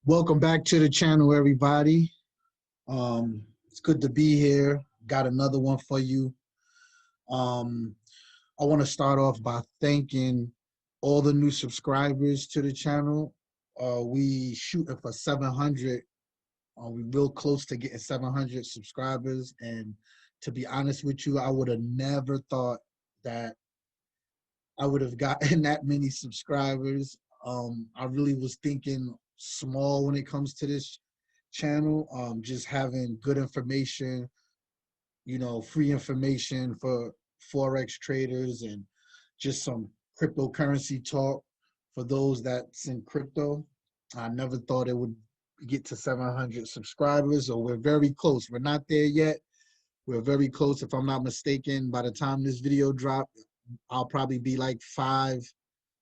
Welcome back to the channel, everybody. It's good to be here. Got another one for you. Um, I want to start off by thanking all the new subscribers to the channel. We shooting for 700. We real close to getting 700 subscribers. And to be honest with you, I would have never thought that I would have gotten that many subscribers. I really was thinking small when it comes to this channel. Just having good information, free information for forex traders and just some cryptocurrency talk for those that's in crypto. I never thought it would get to 700 subscribers, so we're very close. We're not there yet. We're very close. If I'm not mistaken, by the time this video drops, I'll probably be like 5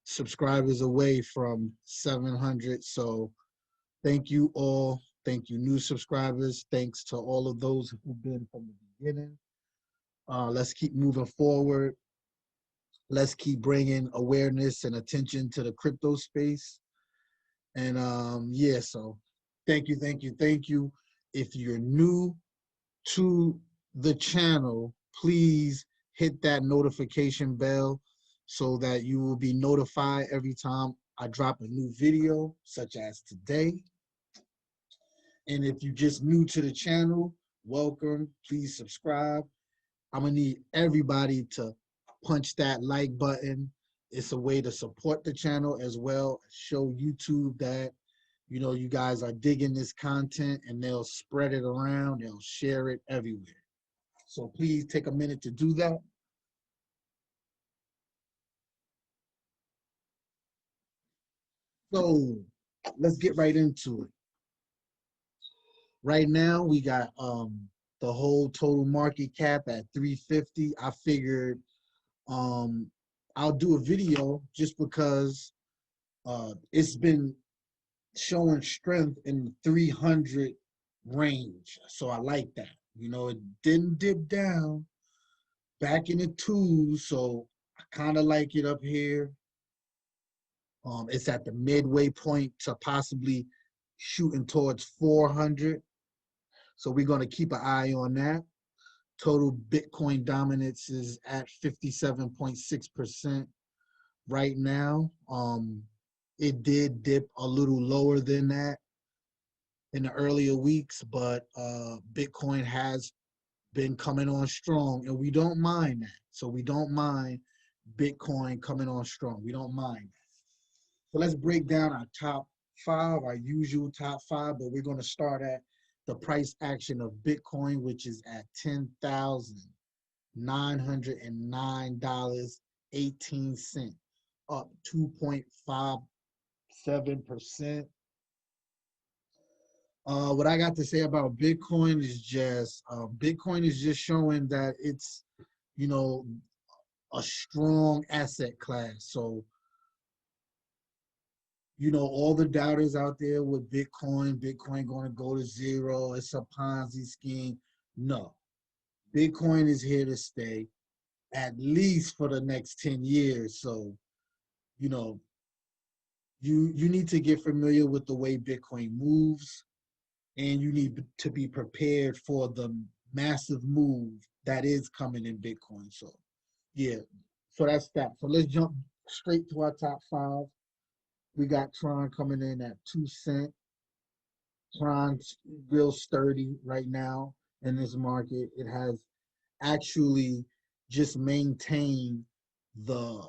subscribers away from 700. So thank you all. Thank you, new subscribers. Thanks to all of those who've been from the beginning. Let's keep moving forward. Let's keep bringing awareness and attention to the crypto space. And yeah, so thank you, thank you, thank you. If you're new to the channel, please hit that notification bell so that you will be notified every time I drop a new video, such as today. And if you're just new to the channel, welcome. Please subscribe. I'm gonna need everybody to punch that like button. It's a way to support the channel as well, show YouTube that you guys are digging this content, and they'll spread it around, they'll share it everywhere. So please take a minute to do that. So let's get right into it. Right now we got the whole total market cap at 350. I figured I'll do a video just because it's been showing strength in the 300 range. So I like that. It didn't dip down back in the twos, so I kind of like it up here. It's at the midway point to possibly shooting towards 400. So we're going to keep an eye on that. Total Bitcoin dominance is at 57.6% right now. It did dip a little lower than that in the earlier weeks, but Bitcoin has been coming on strong, and we don't mind that. So we don't mind Bitcoin coming on strong. We don't mind that. So let's break down our top five, our usual top five, but we're going to start at the price action of Bitcoin, which is at $10,909.18, up 2.57%. What I got to say about Bitcoin is Bitcoin is just showing that it's, you know, a strong asset class. So, all the doubters out there with Bitcoin going to go to zero, it's a Ponzi scheme. No, Bitcoin is here to stay at least for the next 10 years. So, you know, you need to get familiar with the way Bitcoin moves, and you need to be prepared for the massive move that is coming in Bitcoin. So, yeah, so that's that. So let's jump straight to our top five. We got Tron coming in at 2 cents. Tron's real sturdy right now in this market. It has actually just maintained the,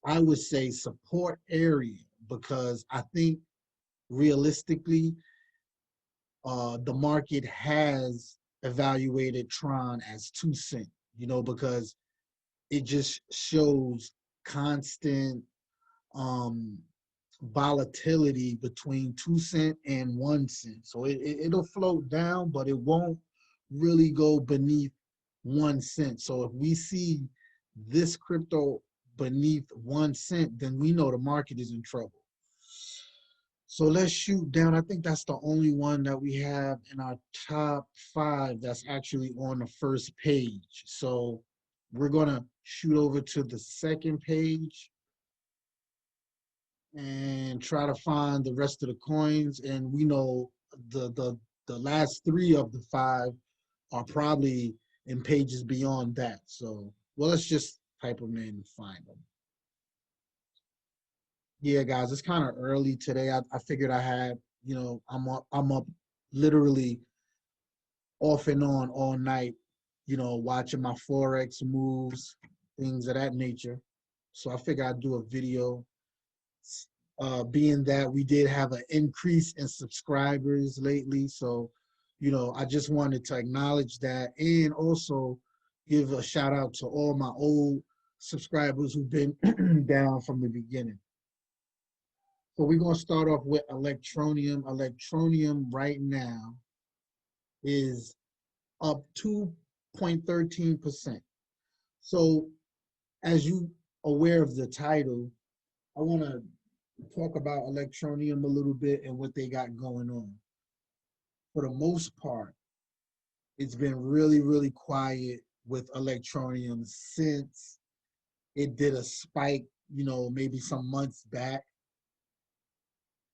I would say, support area, because I think realistically, the market has evaluated Tron as 2 cents, because it just shows constant volatility between 2 cents and 1 cent. So it'll float down, but it won't really go beneath 1 cent. So if we see this crypto beneath 1 cent, then we know the market is in trouble. So let's shoot down. I think that's the only one that we have in our top five that's actually on the first page. So we're going to shoot over to the second page. and try to find the rest of the coins. And we know the the the last three of the five are probably in pages beyond that. So, well, let's just type them in and find them. Yeah, guys, it's kind of early today. I figured I had, I'm up literally off and on all night, watching my Forex moves, things of that nature. So I figured I'd do a video. Being that we did have an increase in subscribers lately. So, I just wanted to acknowledge that and also give a shout out to all my old subscribers who've been down from the beginning. So we're going to start off with Electroneum. Electroneum right now is up 2.13%. So as you aware of the title, I want to talk about Electroneum a little bit and what they got going on. For the most part, it's been really, really quiet with Electroneum since it did a spike, maybe some months back.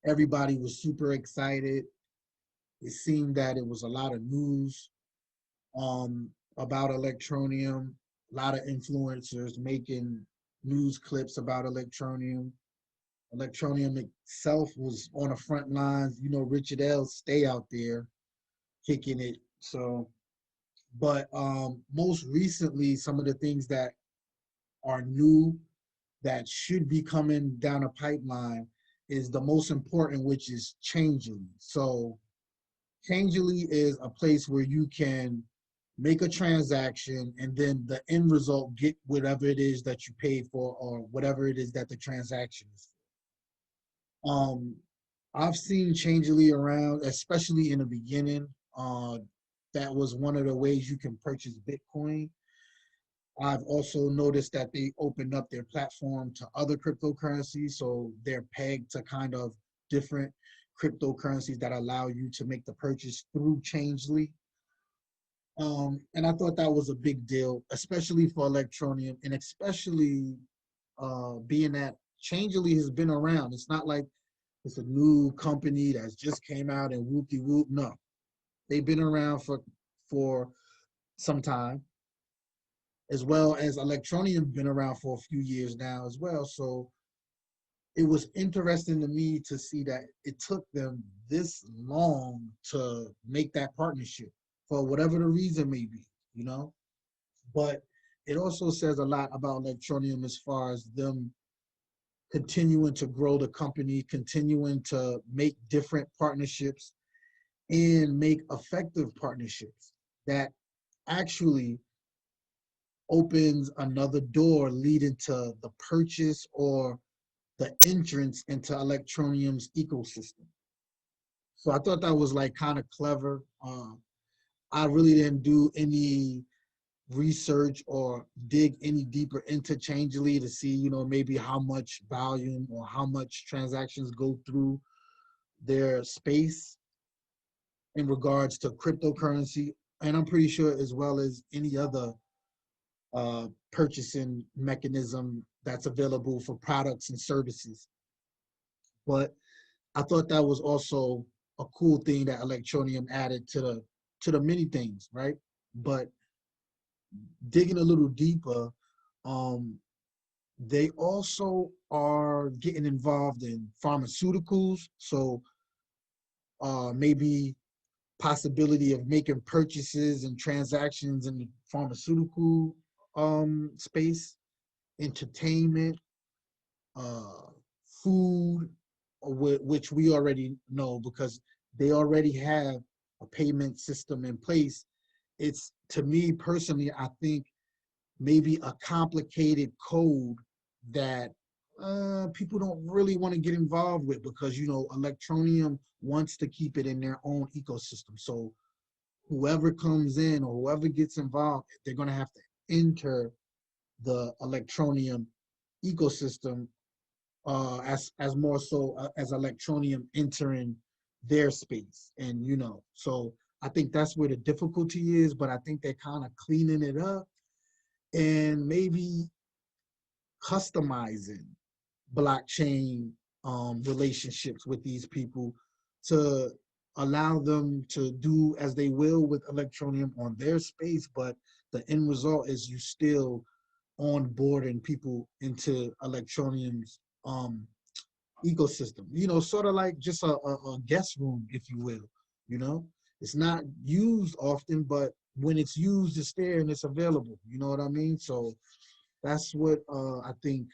Everybody was super excited. It seemed that it was a lot of news about Electroneum, a lot of influencers making news clips about Electroneum. Electroneum itself was on the front lines. Richard L. stay out there kicking it. So, but most recently, some of the things that are new that should be coming down a pipeline is the most important, which is Changely. So Changely is a place where you can make a transaction and then the end result get whatever it is that you paid for or whatever it is that the transaction is. Um, I've seen Changely around, especially in the beginning. That was one of the ways you can purchase Bitcoin. I've also noticed that they opened up their platform to other cryptocurrencies, so they're pegged to kind of different cryptocurrencies that allow you to make the purchase through Changely. And I thought that was a big deal, especially for Electroneum, and especially being that Changely has been around. It's not like it's a new company that's just came out and whoopty whoop. No, they've been around for some time, as well as Electroneum been around for a few years now as well. So it was interesting to me to see that it took them this long to make that partnership for whatever the reason may be, you know. But it also says a lot about Electroneum as far as them continuing to grow the company, continuing to make different partnerships and make effective partnerships that actually opens another door leading to the purchase or the entrance into Electroneum's ecosystem. So I thought that was like kind of clever. I really didn't do any research or dig any deeper into Changely to see, maybe how much volume or how much transactions go through their space in regards to cryptocurrency. And I'm pretty sure as well as any other purchasing mechanism that's available for products and services. But I thought that was also a cool thing that Electroneum added to the many things, right? But digging a little deeper, um, they also are getting involved in pharmaceuticals. So maybe possibility of making purchases and transactions in the pharmaceutical space, entertainment, uh, food, which we already know because they already have a payment system in place. It's, to me personally, I think maybe a complicated code that people don't really want to get involved with because Electroneum wants to keep it in their own ecosystem. So whoever comes in or whoever gets involved, they're going to have to enter the Electroneum ecosystem as more so as Electroneum entering their space. And so I think that's where the difficulty is, but I think they're kind of cleaning it up and maybe customizing blockchain relationships with these people to allow them to do as they will with Electroneum on their space, but the end result is you still onboarding people into Electroneum's ecosystem. You know, sort of like just a guest room, if you will. You know, it's not used often, but when it's used, it's there and it's available. You know what I mean? So that's what I think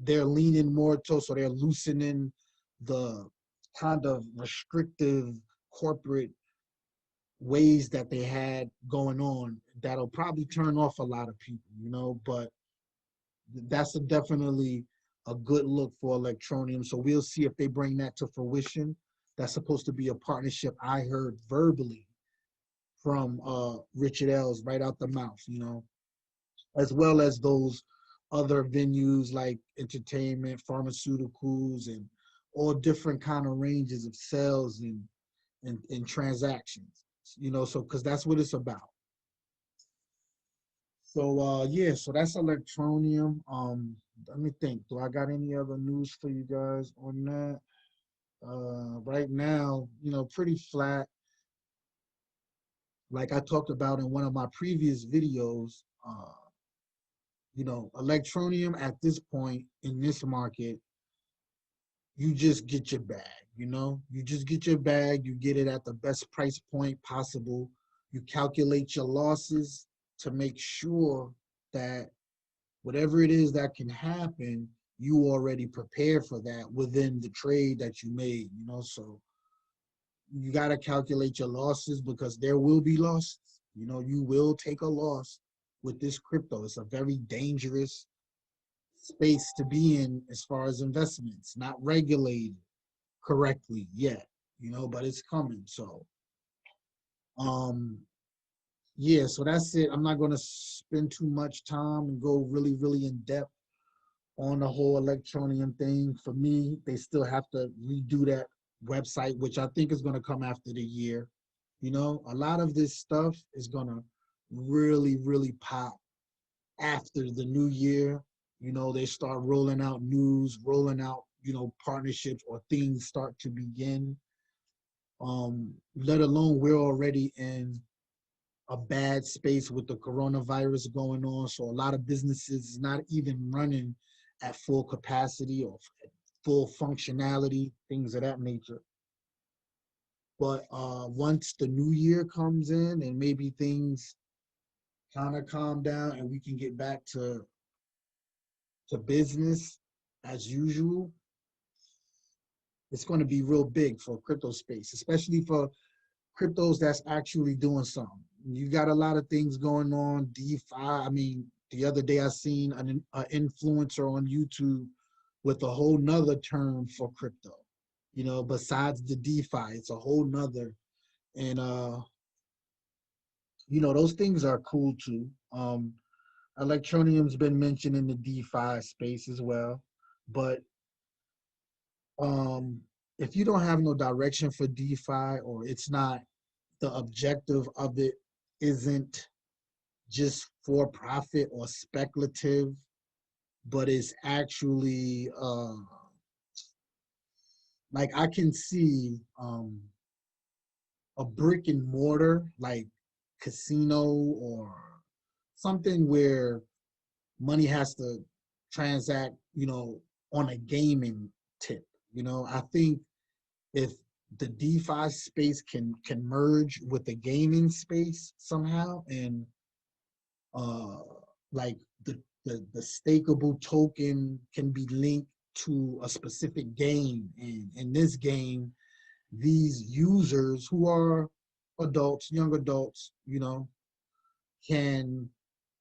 they're leaning more to. So they're loosening the kind of restrictive corporate ways that they had going on that'll probably turn off a lot of people, you know, but that's definitely a good look for Electroneum. So we'll see if they bring that to fruition. That's supposed to be a partnership I heard verbally from Richard Ells right out the mouth, you know, as well as those other venues like entertainment, pharmaceuticals, and all different kind of ranges of sales and transactions, you know, so because that's what it's about. So yeah, so that's Electronium. Let me think. Do I got any other news for you guys on that? Right now, you know, pretty flat. Like I talked about in one of my previous videos, you know, Electronium at this point in this market, you just get your bag, you know? You just get your bag, you get it at the best price point possible. You calculate your losses to make sure that whatever it is that can happen, you already prepared for that within the trade that you made, you know. So you got to calculate your losses because there will be losses. You know, you will take a loss with this crypto. It's a very dangerous space to be in as far as investments, not regulated correctly yet, you know, but it's coming. So, um, yeah, so that's it. I'm not going to spend too much time and go really, really in depth on the whole Electroneum thing. For me, they still have to redo that website, which I think is going to come after the year. You know, a lot of this stuff is going to really, really pop after the new year. You know, they start rolling out news, rolling out, you know, partnerships or things start to begin. Let alone we're already in a bad space with the coronavirus going on. So a lot of businesses is not even running at full capacity or full functionality, things of that nature. But once the new year comes in and maybe things kind of calm down and we can get back to business as usual, it's going to be real big for crypto space, especially for cryptos that's actually doing something. You got a lot of things going on. DeFi. I mean, the other day I seen an influencer on YouTube with a whole nother term for crypto. You know, besides the DeFi, it's a whole nother. And you know, those things are cool too. Electronium's been mentioned in the DeFi space as well, but um, if you don't have no direction for DeFi or it's not the objective of it isn't just for profit or speculative, but it's actually like I can see a brick and mortar like casino or something where money has to transact, you know, on a gaming tip. You know, I think if the DeFi space can merge with the gaming space somehow, and uh, like the stakeable token can be linked to a specific game, and in this game, these users who are adults, young adults, you know, can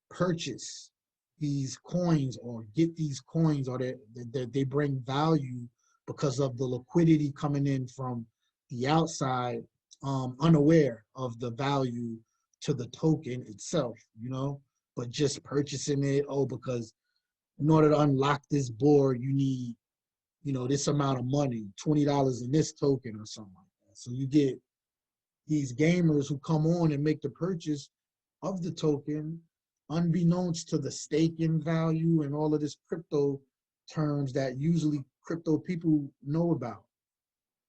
purchase these coins or get these coins or they bring value because of the liquidity coming in from the outside, unaware of the value to the token itself, you know, but just purchasing it, oh, because in order to unlock this board, you need, you know, this amount of money, $20 in this token or something like that. So you get these gamers who come on and make the purchase of the token, unbeknownst to the staking value and all of this crypto terms that usually crypto people know about.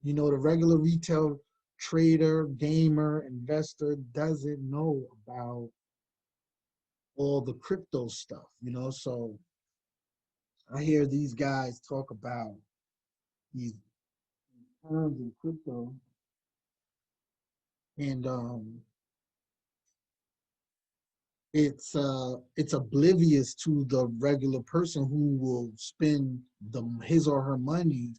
You know, the regular retail trader, gamer, investor doesn't know about all the crypto stuff, you know. So I hear these guys talk about these terms in crypto, and it's oblivious to the regular person who will spend his or her money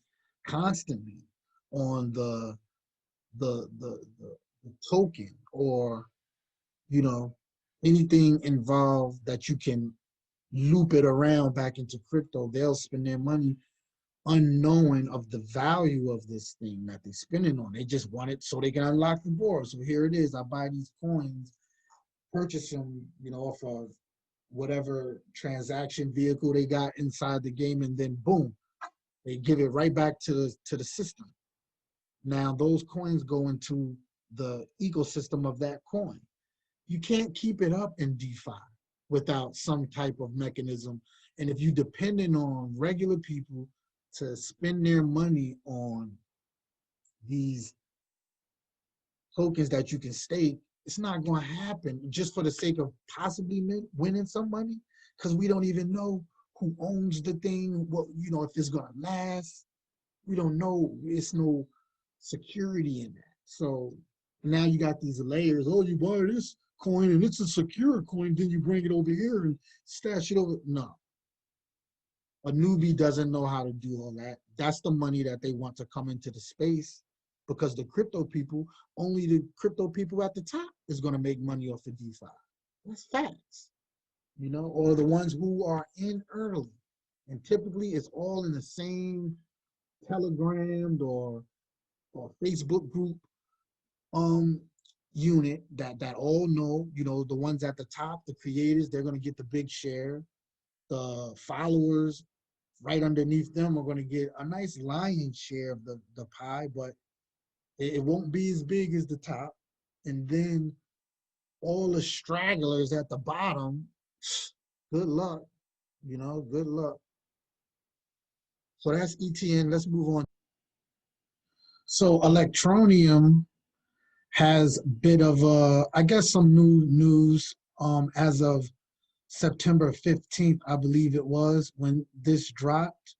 constantly on the token, or you know, anything involved that you can loop it around back into crypto. They'll spend their money unknowing of the value of this thing that they're spending on. They just want it so they can unlock the board. So here it is. I buy these coins, purchase them, you know, off of whatever transaction vehicle they got inside the game, and then boom, they give it right back to the system. Now those coins go into the ecosystem of that coin. You can't keep it up in DeFi without some type of mechanism. And if you're depending on regular people to spend their money on these tokens that you can stake, it's not going to happen just for the sake of possibly winning some money, because we don't even know who owns the thing, what, you know, if it's going to last. We don't know. It's no security in that. So now you got these layers. Oh, you buy this coin and it's a secure coin, then you bring it over here and stash it over. No, a newbie doesn't know how to do all that. That's the money that they want to come into the space, because the crypto people, only the crypto people at the top is going to make money off of DeFi. That's facts, you know, or the ones who are in early. And typically it's all in the same Telegram or Facebook group um unit that all know, you know, the ones at the top, the creators, they're going to get the big share. The followers right underneath them are going to get a nice lion's share of the pie, but it won't be as big as the top. And then all the stragglers at the bottom, good luck, you know, good luck. So that's ETN. Let's move on. So Electroneum has a bit of I guess some new news as of September 15th, I believe it was when this dropped.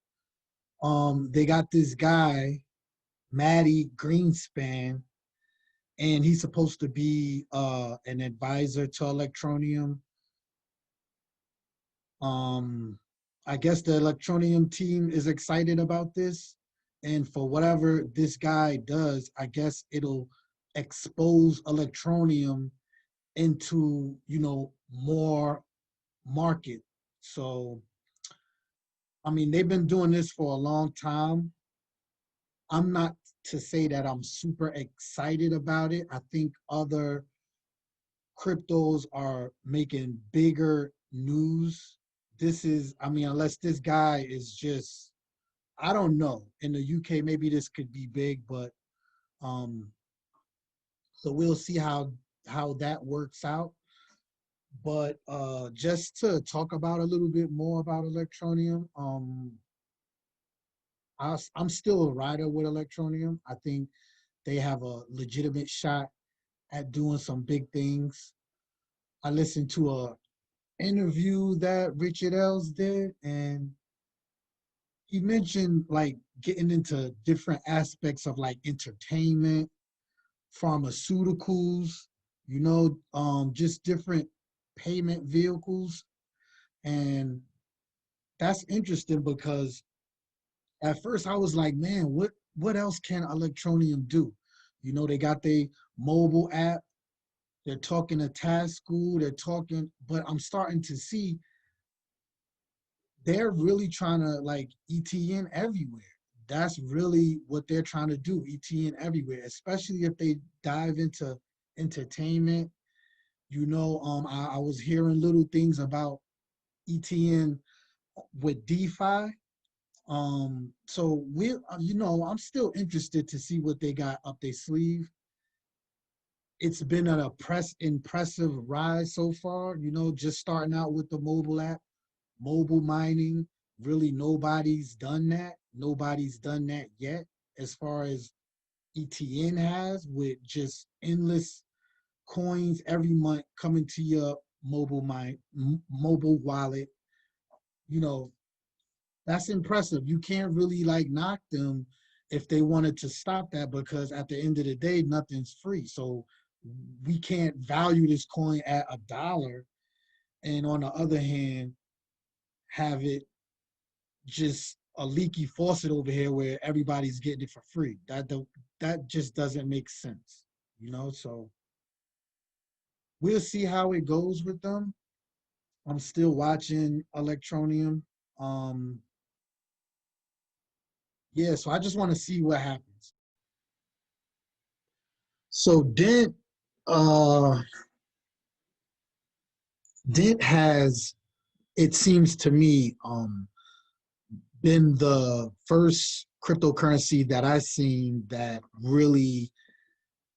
They got this guy, Maddie Greenspan, and he's supposed to be an advisor to Electroneum. I guess the Electroneum team is excited about this, and for whatever this guy does, I guess it'll expose Electroneum into, you know, more market. So I mean, they've been doing this for a long time. I'm not to say that I'm super excited about it. I think other cryptos are making bigger news. This is, I mean, unless this guy is just, I don't know. In the UK, maybe this could be big, but um, so we'll see how that works out. But just to talk about a little bit more about Electroneum, I'm still a rider with Electroneum. I think they have a legitimate shot at doing some big things. I listened to a interview that Richard Els did, and he mentioned like getting into different aspects of like entertainment, pharmaceuticals, you know, just different payment vehicles. And that's interesting because at first I was like, man, what else can Electroneum do? You know, they got their mobile app, they're talking to Task School, they're talking, but I'm starting to see they're really trying to like ETN everywhere. That's really what they're trying to do, ETN everywhere, especially if they dive into entertainment. You know, I was hearing little things about ETN with DeFi. So you know, I'm still interested to see what they got up their sleeve. It's been an impressive rise so far, you know, just starting out with the mobile app, mobile mining. Really, nobody's done that. Nobody's done that yet as far as ETN has, with just endless coins every month coming to your mobile wallet. You know, that's impressive. You can't really like knock them if they wanted to stop that, because at the end of the day, nothing's free. So we can't value this coin at $1, and on the other hand, have it just a leaky faucet over here where everybody's getting it for free. That just doesn't make sense, you know. So we'll see how it goes with them. I'm still watching Electroneum. Um, yeah, so I just want to see what happens. So uh, Dent has, it seems to me, been the first cryptocurrency that I've seen that really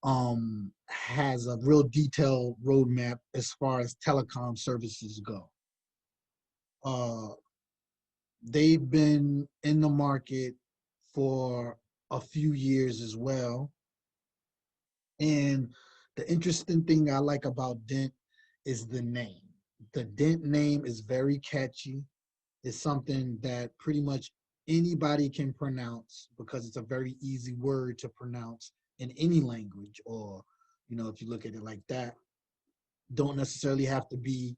has a real detailed roadmap as far as telecom services go. Uh, they've been in the market for a few years as well. And the interesting thing I like about Dent is the name. The Dent name is very catchy. It's something that pretty much anybody can pronounce because it's a very easy word to pronounce in any language, or, you know, if you look at it like that, don't necessarily have to be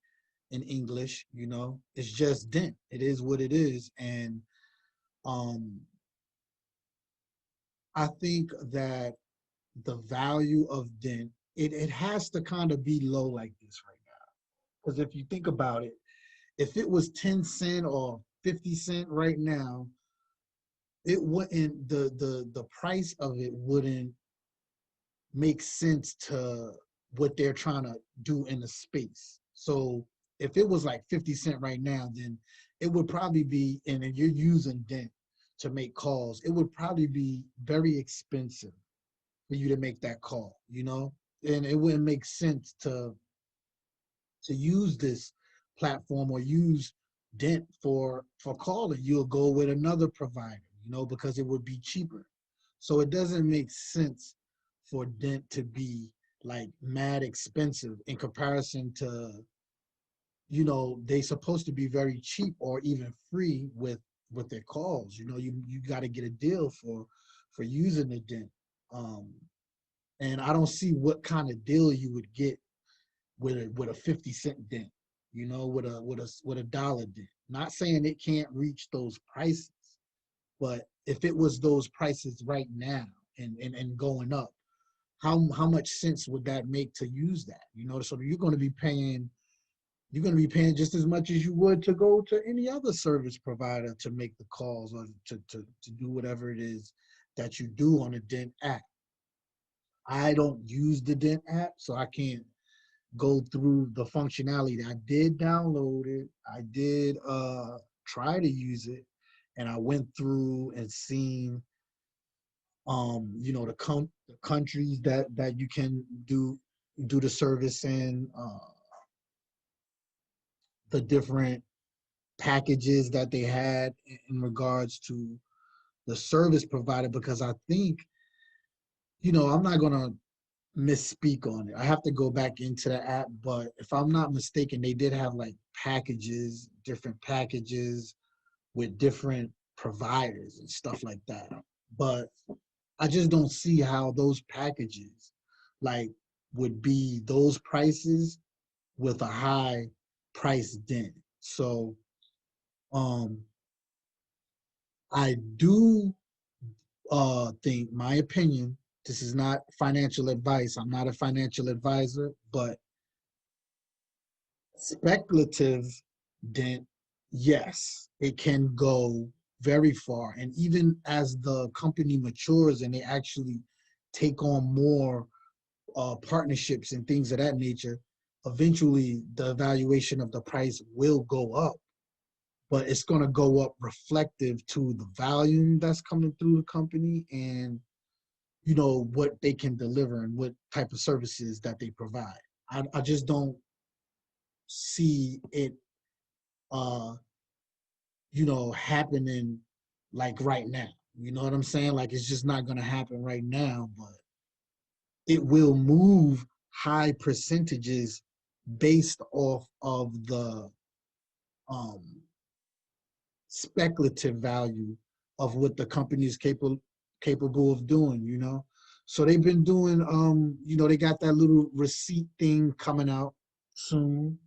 in English, you know. It's just Dent. It is what it is. And um I think that the value of Dent, it has to kind of be low like this right now. Because if you think about it, if it was 10 cent or 50 cent right now, it wouldn't, the price of it wouldn't make sense to what they're trying to do in the space. So if it was like 50 cent right now, then it would probably be, and if you're using Dent to make calls, it would probably be very expensive for you to make that call, you know? And it wouldn't make sense to use this platform or use Dent for calling. You'll go with another provider, you know, because it would be cheaper. So it doesn't make sense for Dent to be like mad expensive in comparison to, you know, they supposed to be very cheap or even free with their calls. You know, you got to get a deal for using the Dent. Um, and I don't see what kind of deal you would get with a 50 cent Dent, you know, with a dollar Dent. Not saying it can't reach those prices, but if it was those prices right now and going up, how much sense would that make to use that? You know, so you're going to be paying just as much as you would to go to any other service provider to make the calls or to do whatever it is that you do on a Dent app. I don't use the Dent app, so I can't go through the functionality. I did download it. I did try to use it, and I went through and seen you know, the countries that you can do the service in, the different packages that they had in regards to the service provider, because I think, you know, I'm not gonna misspeak on it. I have to go back into the app, but if I'm not mistaken, they did have like packages, different packages with different providers and stuff like that. But I just don't see how those packages like would be those prices with a high price Dent. So um I do think, my opinion, this is not financial advice. I'm not a financial advisor, but speculative Dent, yes, it can go very far. And even as the company matures and they actually take on more partnerships and things of that nature, eventually the valuation of the price will go up, but it's going to go up reflective to the volume that's coming through the company and, you know, what they can deliver and what type of services that they provide. I just don't see it, uh, you know, happening like right now. You know what I'm saying? Like it's just not gonna happen right now, but it will move high percentages based off of the um speculative value of what the company is capable of doing, you know. So they've been doing you know, they got that little receipt thing coming out soon.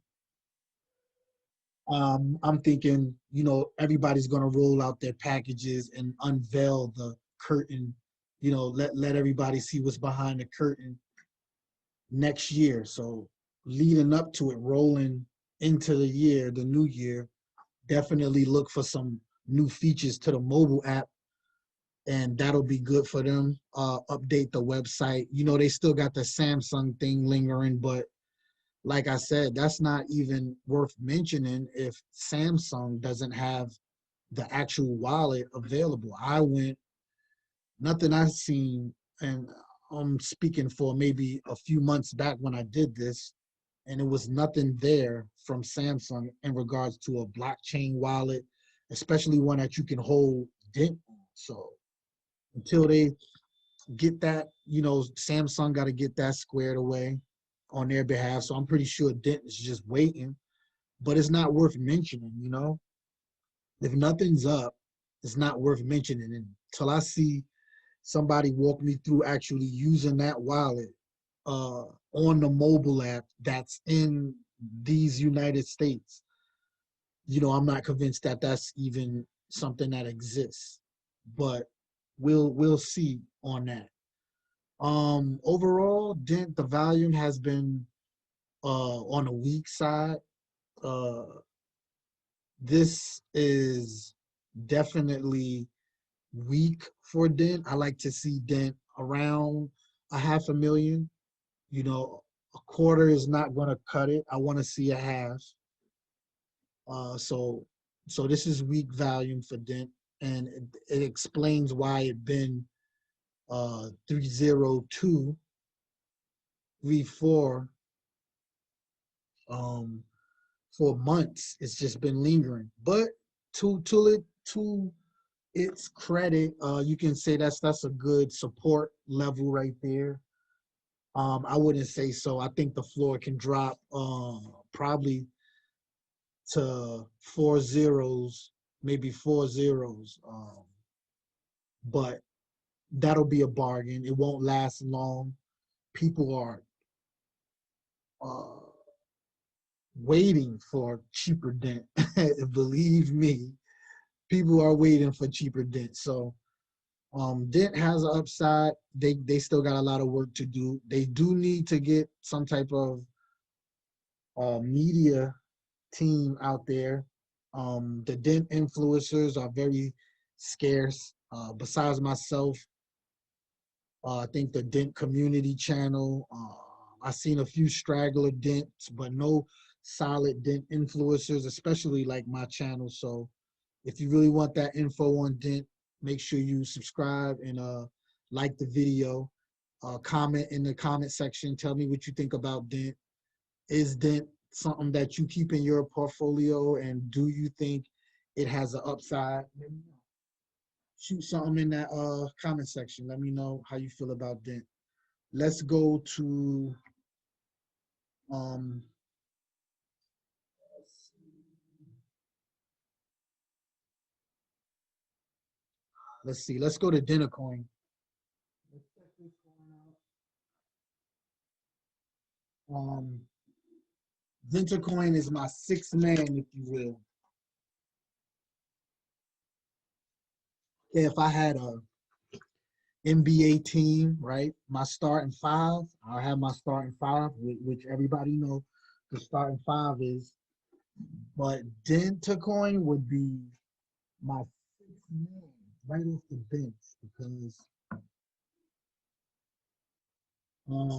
I'm thinking, you know, everybody's gonna roll out their packages and unveil the curtain, you know, let everybody see what's behind the curtain next year. So leading up to it, rolling into the year, the new year, definitely look for some new features to the mobile app, and that'll be good for them. Update the website. You know, they still got the Samsung thing lingering, but like I said, that's not even worth mentioning if Samsung doesn't have the actual wallet available. I went, nothing I've seen, and I'm speaking for maybe a few months back when I did this, and it was nothing there from Samsung in regards to a blockchain wallet, especially one that you can hold Dent on. So until they get that, you know, Samsung got to get that squared away on their behalf. So I'm pretty sure Dent is just waiting, but it's not worth mentioning, you know. If nothing's up, it's not worth mentioning. And until I see somebody walk me through actually using that wallet on the mobile app that's in these United States, you know, I'm not convinced that that's even something that exists. But we'll see on that. Overall, Dent, the volume has been on the weak side. Uh, this is definitely weak for Dent. I like to see Dent around a 500,000. You know, a quarter is not going to cut it. I want to see a half. So this is weak volume for Dent, and it explains why it been 302, 34 um for months. It's just been lingering. But to its credit, you can say that's a good support level right there. I wouldn't say so. I think the floor can drop probably to four zeros, maybe four zeros. But that'll be a bargain. It won't last long. People are uh, waiting for cheaper Dent. Believe me, people are waiting for cheaper Dent. So Dent has an upside. They still got a lot of work to do. They do need to get some type of media team out there. The Dent influencers are very scarce. Besides myself, I think the Dent community channel. I've seen a few straggler Dents, but no solid Dent influencers, especially like my channel. So if you really want that info on Dent, make sure you subscribe and like the video. Comment in the comment section. Tell me what you think about Dent. Is Dent something that you keep in your portfolio, and do you think it has an upside? Shoot something in that comment section. Let me know how you feel about Dent. Let's go to um let's see. Let's go to Dentacoin. Let's check this one out. Dentacoin is my sixth man, if you will. If I had a NBA team, right? My starting five, I'll have my starting five, which everybody know the starting five is. But Dentacoin would be my sixth man right off the bench because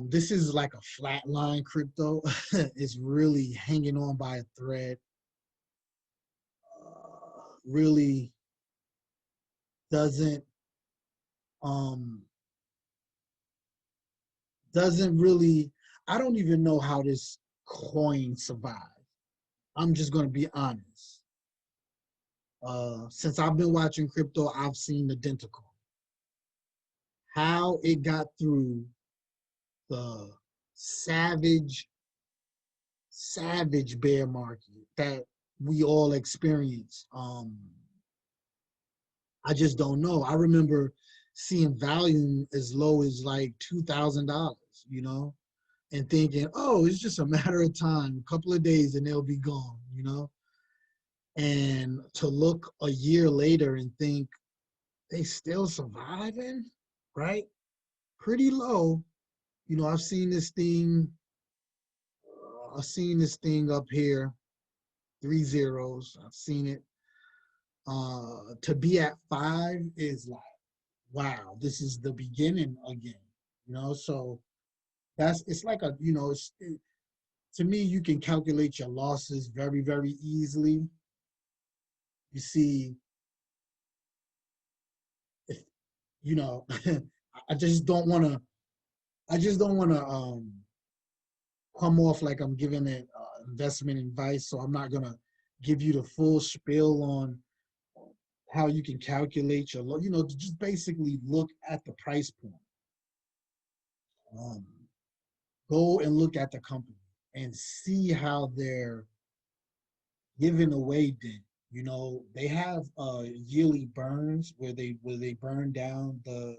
this is like a flatline crypto. It's really hanging on by a thread. Really doesn't um doesn't really. I don't even know how this coin survived. I'm just gonna be honest. Since I've been watching crypto, I've seen the Dentical. How it got through the savage, savage bear market that we all experience. I just don't know. I remember seeing volume as low as like $2,000, you know, and thinking, oh, it's just a matter of time, a couple of days, and they'll be gone, you know. And to look a year later and think they still surviving, right? Pretty low. You know, I've seen this thing up here, three zeros. I've seen it. To be at five is like, wow, this is the beginning again. You know, so it's like a, you know, to me, you can calculate your losses very, very easily. You see, if you know, I just don't want to. I just don't want to come off like I'm giving it investment advice. So I'm not gonna give you the full spiel on how you can calculate your, you know, to just basically look at the price point. Um, Go and look at the company and see how they're giving away Dent. You know, they have yearly burns where they burn down the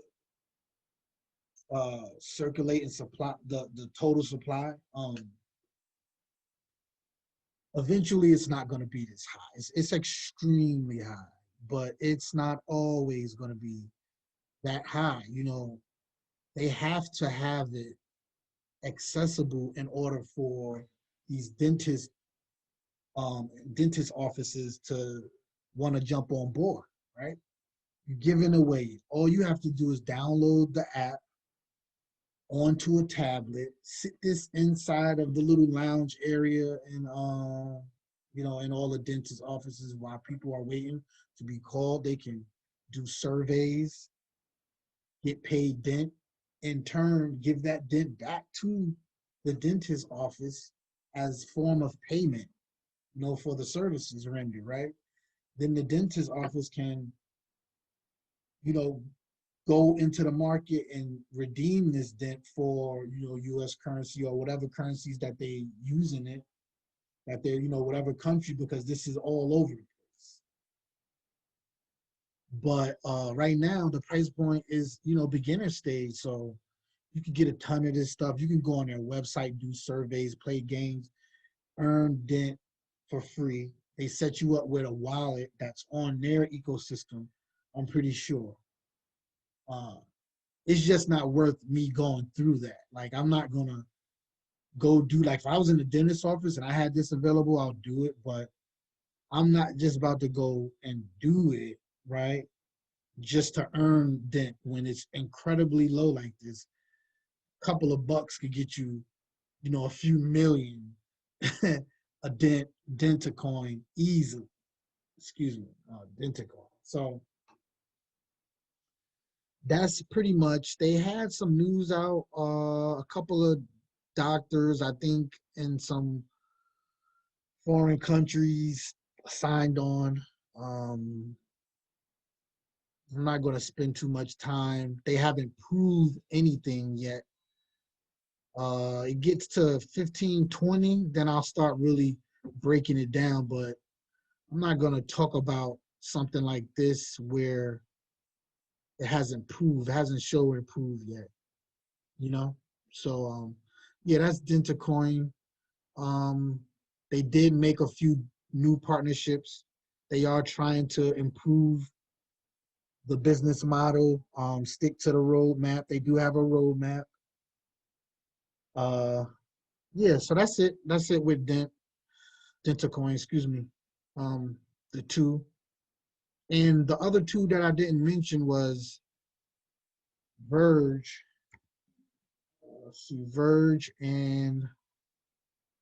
circulating supply, the total supply. Eventually it's not going to be this high. It's extremely high, but it's not always going to be that high. You know, they have to have it accessible in order for these dentist offices to want to jump on board, right? You're giving away. All you have to do is download the app onto a tablet, sit this inside of the little lounge area and you know, in all the dentist offices while people are waiting to be called. They can do surveys, get paid dent, in turn give that dent back to the dentist office as form of payment, you know, for the services rendered, right? Then the dentist office can, you know, go into the market and redeem this dent for, you know, US currency or whatever currencies that they use in it, that they're, you know, whatever country, because this is all over the place. But right now the price point is, you know, beginner stage. So you can get a ton of this stuff. You can go on their website, do surveys, play games, earn dent for free. They set you up with a wallet that's on their ecosystem, I'm pretty sure. Uh, it's just not worth me going through that. Like, I'm not gonna go do, like, if I was in the dentist office and I had this available, I'll do it. But I'm not just about to go and do it, right? Just to earn dent when it's incredibly low like this. A couple of bucks could get you, you know, a few million a dentacoin easily. Excuse me, dentacoin. So that's pretty much. They had some news out. A couple of doctors, I think, in some foreign countries signed on. Um, I'm not going to spend too much time. They haven't proved anything yet. It gets to 15, 20, then I'll start really breaking it down. But I'm not going to talk about something like this where it hasn't proved, it hasn't shown and proved yet, you know? So, yeah, that's Dentacoin. Um, they did make a few new partnerships. They are trying to improve the business model, stick to the roadmap. They do have a roadmap. Uh, yeah, so that's it. That's it with Dentacoin, excuse me. Um, the two. And the other two that I didn't mention was Verge. Let's see, Verge and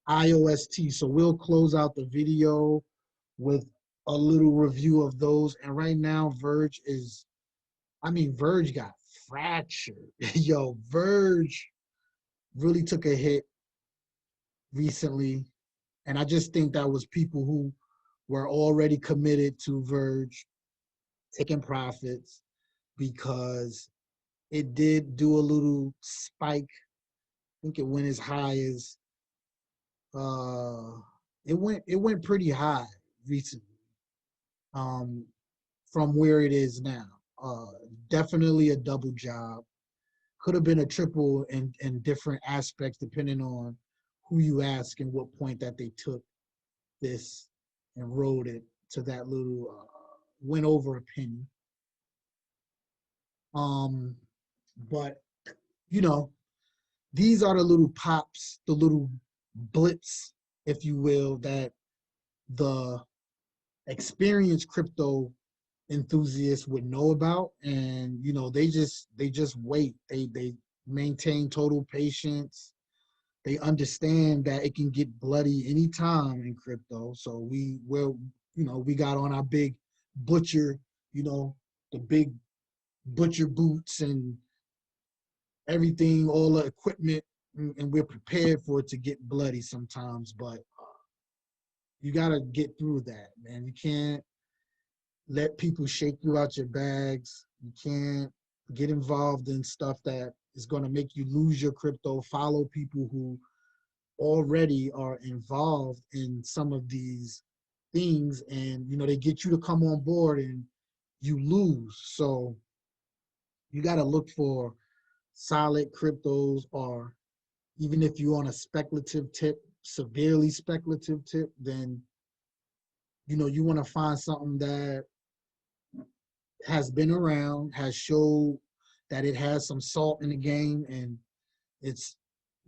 Iost. So we'll close out the video with a little review of those. And right now, Verge got fractured. Yo, Verge really took a hit recently. And I just think that was people who were already committed to Verge taking profits because it did do a little spike. I think it went as high as uh it went pretty high recently, um from where it is now. Uh Definitely a double job. Could have been a triple in different aspects depending on who you ask and what point that they took this and rode it to that little went over a penny. Um but you know, these are the little pops, the little blips, if you will, that the experienced crypto enthusiasts would know about. And they just wait. They maintain total patience. They understand that it can get bloody anytime in crypto. So we got on our big butcher, the big butcher boots and everything, all the equipment, and we're prepared for it to get bloody sometimes. But you got to get through that, man. You can't let people shake you out your bags. You can't get involved in stuff that is going to make you lose your crypto. Follow people who already are involved in some of these things, and they get you to come on board and you lose. So you got to look for solid cryptos, or even if you're on a speculative tip, severely speculative tip, then you want to find something that has been around, has showed that it has some salt in the game, and it's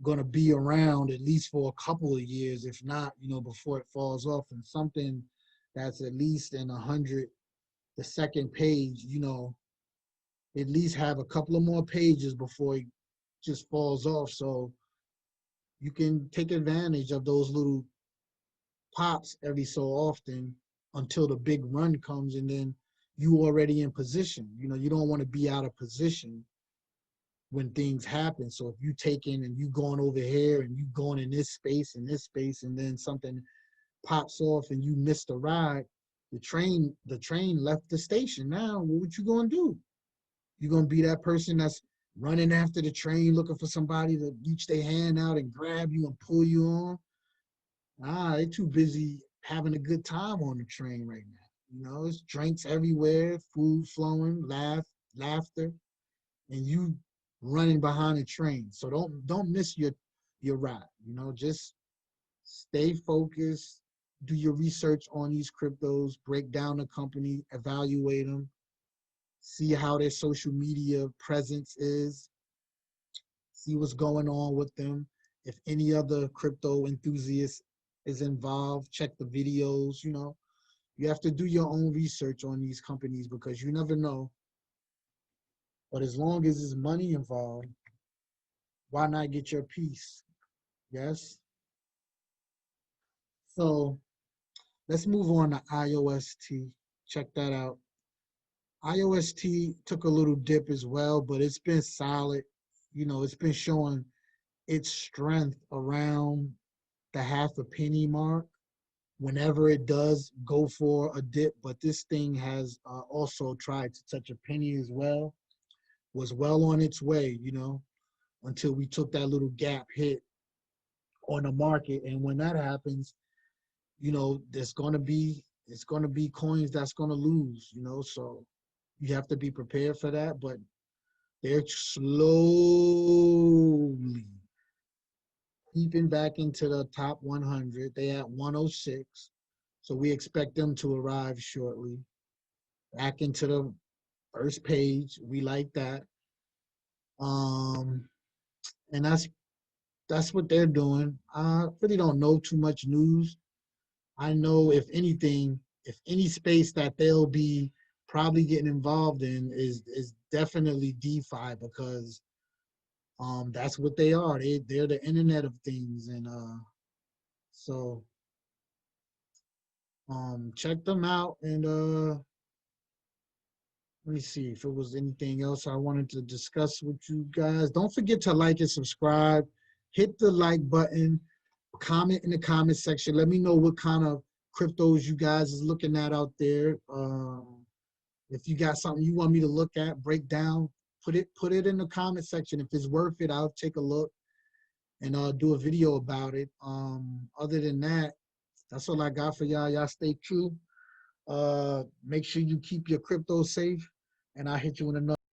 going to be around at least for a couple of years, if not, before it falls off. And something that's at least in 100, the second page, at least have a couple of more pages before it just falls off. So you can take advantage of those little pops every so often until the big run comes, and then you already in position. You don't want to be out of position when things happen. So if you taking and you going over here and you going in this space and this space, and then something pops off and you missed a ride, the train left the station. Now what you gonna do? You gonna be that person that's running after the train looking for somebody to reach their hand out and grab you and pull you on? They're too busy having a good time on the train right now. It's drinks everywhere, food flowing, laughter, and you running behind a train. So don't miss your ride. Just stay focused, do your research on these cryptos, break down the company, evaluate them, see how their social media presence is, see what's going on with them. If any other crypto enthusiast is involved, check the videos. You have to do your own research on these companies because you never know. But as long as there's money involved, why not get your piece? Yes. So let's move on to IOST. Check that out. IOST took a little dip as well, but it's been solid. It's been showing its strength around the half a penny mark whenever it does go for a dip. But this thing has also tried to touch a penny as well, was well on its way, until we took that little gap hit on the market. And when that happens, it's going to be coins that's going to lose, so you have to be prepared for that. But they're slowly creeping back into the top 100. They at 106, so we expect them to arrive shortly back into the first page. We like that. um and that's what they're doing. I really don't know too much news. I know, if anything, if any space that they'll be probably getting involved in is definitely DeFi, because that's what they are. They're the Internet of Things. And so check them out. And let me see if it was anything else I wanted to discuss with you guys. Don't forget to like and subscribe. Hit the like button. Comment in the comment section. Let me know what kind of cryptos you guys is looking at out there. If you got something you want me to look at, break down, put it in the comment section. If it's worth it, I'll take a look and do a video about it. Other than that, that's all I got for y'all. Y'all stay true. Make sure you keep your crypto safe, and I'll hit you in another.